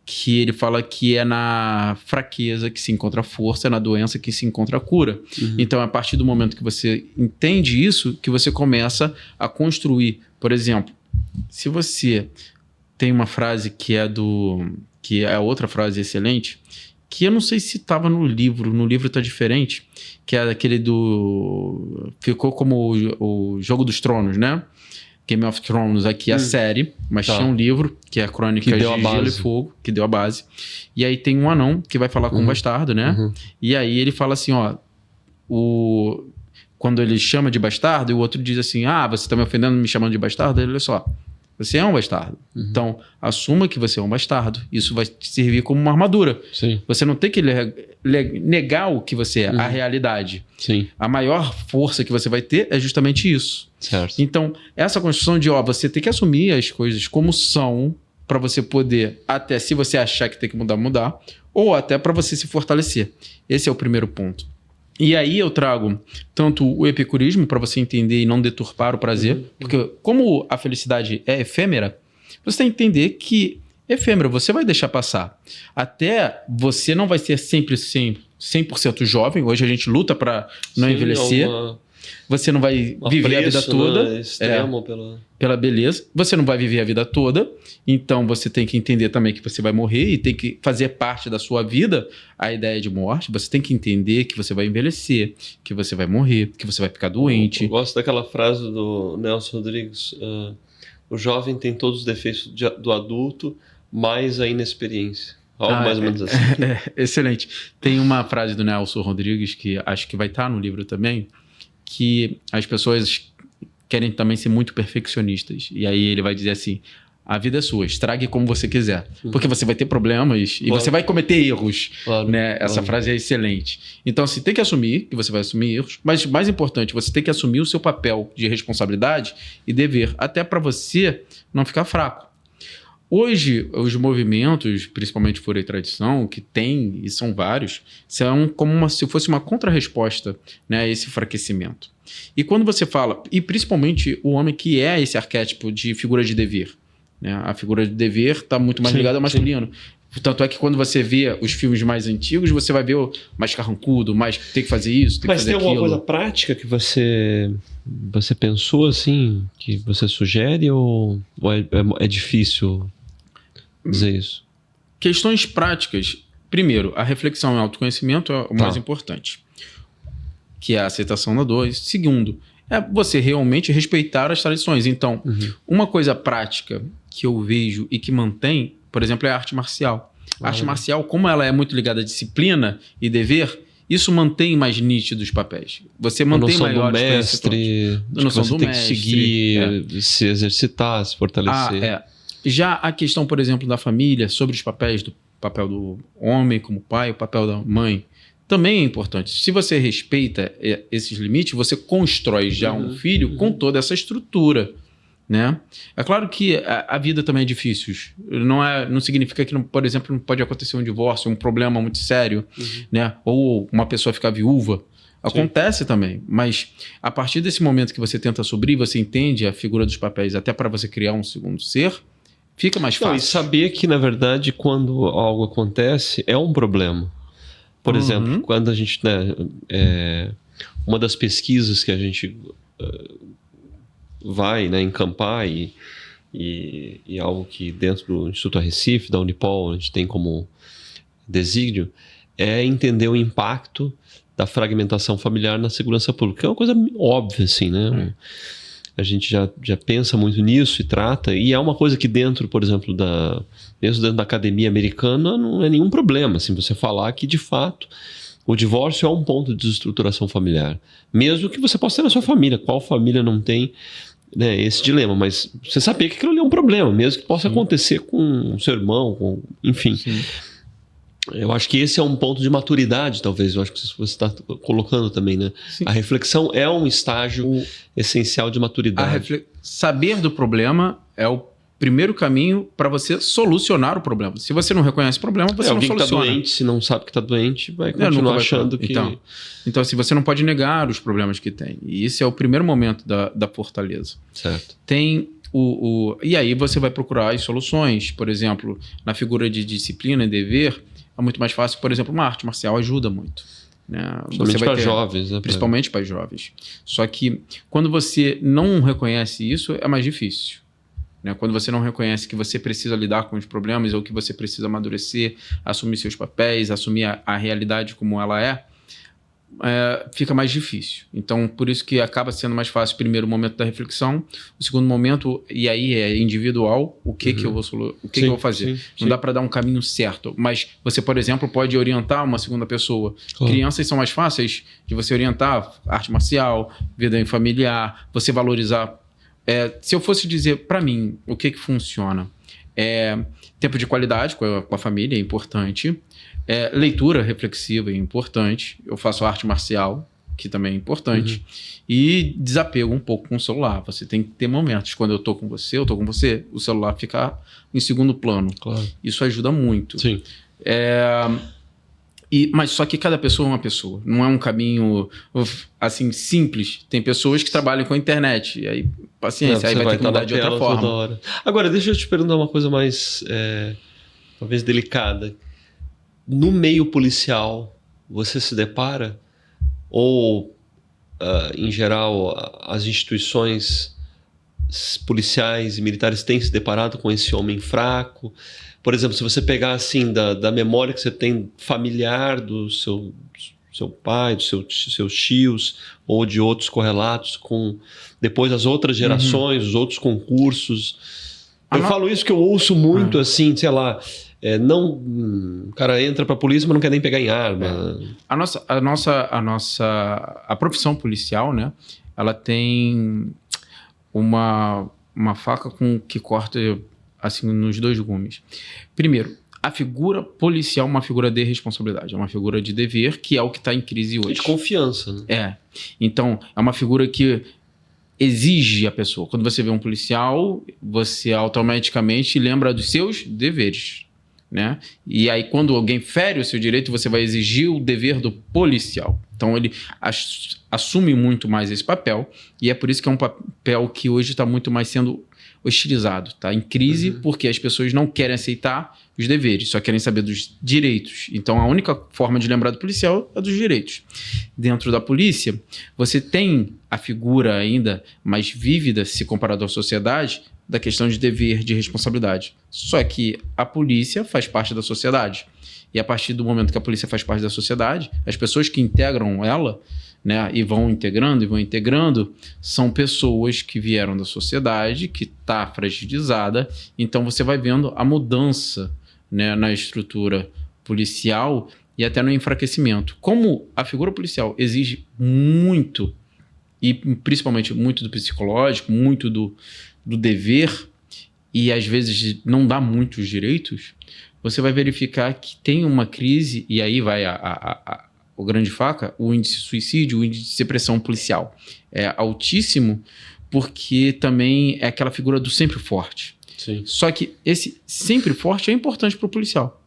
que ele fala que é na fraqueza que se encontra a força, é na doença que se encontra a cura. Então, a partir do momento que você entende isso, que você começa a construir. Por exemplo, se você tem uma frase que é outra frase excelente, que eu não sei se estava no livro está diferente, que é aquele ficou como o Jogo dos Tronos, né? Game of Thrones aqui é a série, mas tinha um livro, que é a Crônica de Gelo e Fogo, que deu a base. E aí tem um anão que vai falar com um bastardo, né? E aí ele fala assim, quando ele chama de bastardo, e o outro diz assim, você tá me ofendendo me chamando de bastardo? Ele, olha só, você é um bastardo. Então, assuma que você é um bastardo. Isso vai te servir como uma armadura. Sim. Você não tem que negar o que você é, a realidade. Sim. A maior força que você vai ter é justamente isso. Certo. Então, essa construção de, você tem que assumir as coisas como são para você poder, até se você achar que tem que mudar, ou até para você se fortalecer. Esse é o primeiro ponto. E aí eu trago tanto o epicurismo para você entender e não deturpar o prazer, porque como a felicidade é efêmera, você tem que entender que efêmera, você vai deixar passar. Até você não vai ser sempre 100% jovem, hoje a gente luta para não envelhecer. Você não vai viver a vida toda. Extremo pela beleza. Você não vai viver a vida toda, então você tem que entender também que você vai morrer e tem que fazer parte da sua vida a ideia de morte. Você tem que entender que você vai envelhecer, que você vai morrer, que você vai ficar doente. Eu gosto daquela frase do Nelson Rodrigues: o jovem tem todos os defeitos do adulto, mais a inexperiência. Algo mais ou menos assim. Excelente. Tem uma frase do Nelson Rodrigues, que acho que vai estar no livro também, que as pessoas querem também ser muito perfeccionistas. E aí ele vai dizer assim: a vida é sua, estrague como você quiser. Porque você vai ter problemas e você vai cometer erros. Claro, né? Essa frase é excelente. Então, você tem que assumir que você vai assumir erros, mas mais importante, você tem que assumir o seu papel de responsabilidade e dever, até para você não ficar fraco. Hoje, os movimentos, principalmente Foro e Tradição, que tem, e são vários, são como se fosse uma contrarresposta, né, a esse enfraquecimento. E quando você fala, e principalmente o homem que é esse arquétipo de figura de dever, né, a figura de dever está muito mais ligada ao masculino. Tanto é que quando você vê os filmes mais antigos, você vai ver o mais carrancudo, mais tem que fazer isso, tem que fazer aquilo. Mas tem alguma coisa prática que você pensou assim, que você sugere, ou é difícil dizer isso? Questões práticas. Primeiro, a reflexão e autoconhecimento é o mais importante, que é a aceitação da dor. Segundo, é você realmente respeitar as tradições. Então, uma coisa prática que eu vejo e que mantém, por exemplo, é a arte marcial. A arte marcial, como ela é muito ligada à disciplina e dever, isso mantém mais nítidos os papéis. Você mantém maiores mestre, você tem que seguir, se exercitar, se fortalecer. Já a questão, por exemplo, da família, sobre os papéis, do papel do homem como pai, o papel da mãe, também é importante. Se você respeita esses limites, você constrói já um filho com toda essa estrutura, né? É claro que a vida também é difícil. Não significa que, por exemplo, não pode acontecer um divórcio, um problema muito sério, né? Ou uma pessoa ficar viúva. Acontece também, mas a partir desse momento que você tenta suprir, você entende a figura dos papéis até para você criar um segundo ser, fica mais fácil. E saber que, na verdade, quando algo acontece, é um problema. Por exemplo, quando a gente... uma das pesquisas que a gente vai encampar e algo que dentro do Instituto Recife, da Unipol, a gente tem como desígnio, é entender o impacto da fragmentação familiar na segurança pública. É uma coisa óbvia, assim, né? A gente já pensa muito nisso e trata, e é uma coisa que dentro, por exemplo, mesmo dentro da academia americana, não é nenhum problema, assim, você falar que, de fato, o divórcio é um ponto de desestruturação familiar. Mesmo que você possa ter na sua família. Qual família não tem, né, esse dilema? Mas você saber que aquilo ali é um problema, mesmo que possa acontecer com o seu irmão, enfim. Sim. Eu acho que esse é um ponto de maturidade, talvez. Eu acho que você está colocando também, né? Sim. A reflexão é um estágio essencial de maturidade. Saber do problema é o primeiro caminho para você solucionar o problema. Se você não reconhece o problema, você não soluciona. Alguém que está doente, se não sabe que está doente, vai continuar achando que... Então, assim, você não pode negar os problemas que tem. E esse é o primeiro momento da fortaleza. Certo. Tem e aí você vai procurar as soluções. Por exemplo, na figura de disciplina e dever, é muito mais fácil. Por exemplo, uma arte marcial ajuda muito. Né? Principalmente para jovens. Né? Principalmente para jovens. Só que quando você não reconhece isso, é mais difícil. Né? Quando você não reconhece que você precisa lidar com os problemas ou que você precisa amadurecer, assumir seus papéis, assumir a realidade como ela fica mais difícil. Então, por isso que acaba sendo mais fácil, primeiro, o momento da reflexão, o segundo momento, e aí é individual, o que eu vou fazer. Não dá para dar um caminho certo, mas você, por exemplo, pode orientar uma segunda pessoa. Claro. Crianças são mais fáceis de você orientar, arte marcial, vida familiar, você valorizar. Se eu fosse dizer para mim o que funciona, tempo de qualidade com a família é importante, leitura reflexiva é importante, eu faço arte marcial, que também é importante, e desapego um pouco com o celular. Você tem que ter momentos, quando eu tô com você, o celular fica em segundo plano. Claro. Isso ajuda muito. Sim. Mas só que cada pessoa é uma pessoa. Não é um caminho assim simples. Tem pessoas que trabalham com a internet. E aí, paciência, aí vai ter que mudar de outra forma. Agora, deixa eu te perguntar uma coisa mais, talvez, delicada. No meio policial, você se depara? Ou, em geral, as instituições policiais e militares têm se deparado com esse homem fraco? Por exemplo, se você pegar assim da memória que você tem familiar do seu pai, dos seus tios ou de outros correlatos com depois as outras gerações, os outros concursos. Eu falo isso que eu ouço muito assim, sei lá, o cara entra pra polícia, mas não quer nem pegar em arma. A profissão policial, né? Ela tem uma faca que corta assim nos dois gumes. Primeiro, a figura policial é uma figura de responsabilidade, é uma figura de dever, que é o que está em crise hoje. De confiança, né? Então, é uma figura que exige a pessoa. Quando você vê um policial, você automaticamente lembra dos seus deveres, né? E aí, quando alguém fere o seu direito, você vai exigir o dever do policial. Então, ele assume muito mais esse papel, e é por isso que é um papel que hoje está muito mais sendo hostilizado, está em crise, porque as pessoas não querem aceitar os deveres, só querem saber dos direitos. Então, a única forma de lembrar do policial é dos direitos. Dentro da polícia, você tem a figura ainda mais vívida, se comparado à sociedade, da questão de dever, de responsabilidade. Só que a polícia faz parte da sociedade. E a partir do momento que a polícia faz parte da sociedade, as pessoas que integram ela, né, e vão integrando, são pessoas que vieram da sociedade, que está fragilizada. Então você vai vendo a mudança, né, na estrutura policial e até no enfraquecimento. Como a figura policial exige muito, e principalmente muito do psicológico, muito do dever, e às vezes não dá muitos direitos, você vai verificar que tem uma crise, e aí vai o grande faca, o índice de suicídio, o índice de depressão policial é altíssimo, porque também é aquela figura do sempre forte. Sim. Só que esse sempre forte é importante para o policial,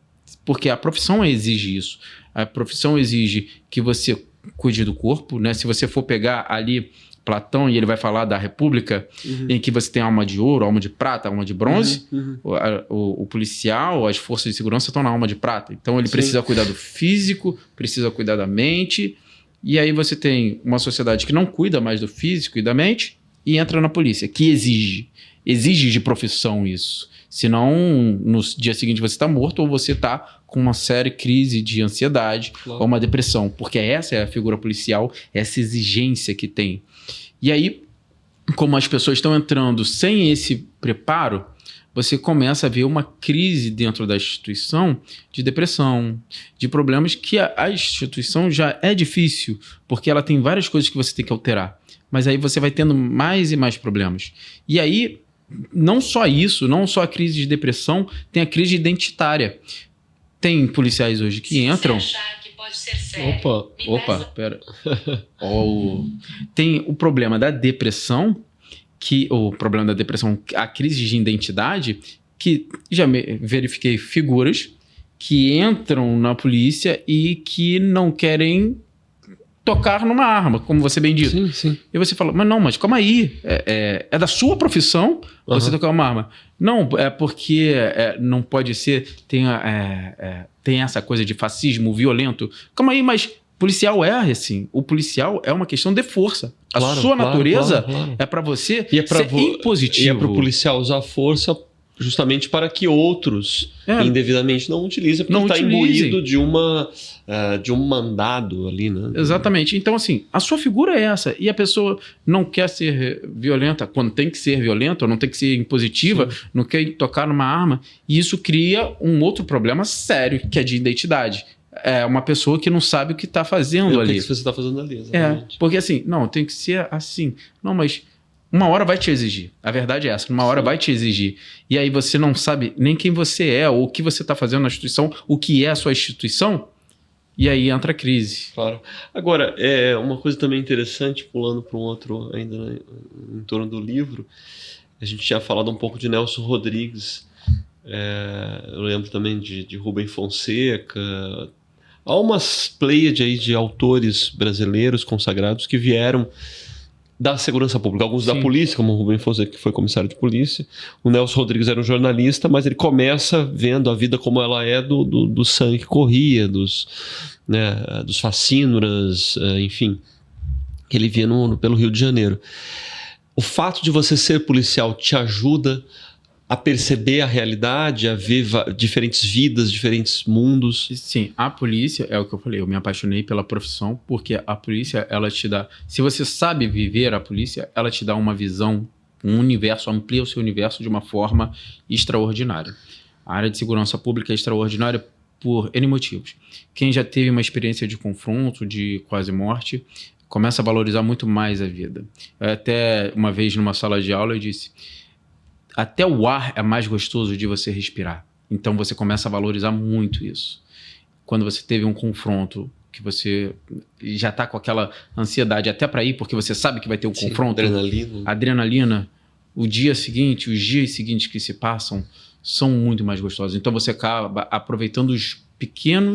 porque a profissão exige isso. A profissão exige que você cuide do corpo, né? Se você for pegar ali Platão, e ele vai falar da república, em que você tem alma de ouro, alma de prata, alma de bronze, o policial, as forças de segurança estão na alma de prata. Então ele precisa cuidar do físico, precisa cuidar da mente, e aí você tem uma sociedade que não cuida mais do físico e da mente, e entra na polícia, que exige de profissão isso. Senão, no dia seguinte você está morto, ou você está com uma séria crise de ansiedade, ou uma depressão, porque essa é a figura policial, essa exigência que tem. E aí, como as pessoas estão entrando sem esse preparo, você começa a ver uma crise dentro da instituição de depressão, de problemas que a instituição já é difícil, porque ela tem várias coisas que você tem que alterar. Mas aí você vai tendo mais e mais problemas. E aí, não só isso, não só a crise de depressão, tem a crise identitária. Tem policiais hoje que entram... Opa, pera. Tem o problema da depressão, a crise de identidade, que já verifiquei figuras que entram na polícia e que não querem tocar numa arma, como você bem disse. Sim, sim. E você fala, mas calma aí, é da sua profissão você tocar uma arma. Não, é porque não pode ser, tem essa coisa de fascismo violento. Calma aí, mas policial assim. O policial é uma questão de força. A sua natureza é para você ser impositivo. E é para o policial usar força justamente para que outros indevidamente não utilizem, porque está imbuído de um mandado ali, né? Exatamente. Então, assim, a sua figura é essa, e a pessoa não quer ser violenta quando tem que ser violenta, ou não tem que ser impositiva, não quer tocar numa arma, e isso cria um outro problema sério, que é de identidade. É uma pessoa que não sabe o que está fazendo ali. O que você está fazendo ali, exatamente. Porque assim, não, tem que ser assim. Não, mas uma hora vai te exigir. A verdade é essa, uma hora vai te exigir. E aí você não sabe nem quem você é, ou o que você está fazendo na instituição, o que é a sua instituição, e aí entra a crise. Claro. Agora, uma coisa também interessante, pulando para um outro ainda, né, em torno do livro, a gente tinha falado um pouco de Nelson Rodrigues, eu lembro também de Rubem Fonseca. Há umas pleiades aí de autores brasileiros consagrados que vieram da segurança pública, alguns da polícia, como o Rubem Fonseca, que foi comissário de polícia. O Nelson Rodrigues era um jornalista, mas ele começa vendo a vida como ela é do sangue que corria, dos facínoras, enfim, que ele via pelo Rio de Janeiro. O fato de você ser policial te ajuda a perceber a realidade, a ver diferentes vidas, diferentes mundos? Sim, a polícia, é o que eu falei, eu me apaixonei pela profissão, porque a polícia, ela te dá... Se você sabe viver a polícia, ela te dá uma visão, um universo, amplia o seu universo de uma forma extraordinária. A área de segurança pública é extraordinária por N motivos. Quem já teve uma experiência de confronto, de quase morte, começa a valorizar muito mais a vida. Até uma vez numa sala de aula eu disse, até o ar é mais gostoso de você respirar. Então você começa a valorizar muito isso. Quando você teve um confronto, que você já está com aquela ansiedade até para ir, porque você sabe que vai ter um confronto. Adrenalina. O dia seguinte, os dias seguintes que se passam, são muito mais gostosos. Então você acaba aproveitando os pequenos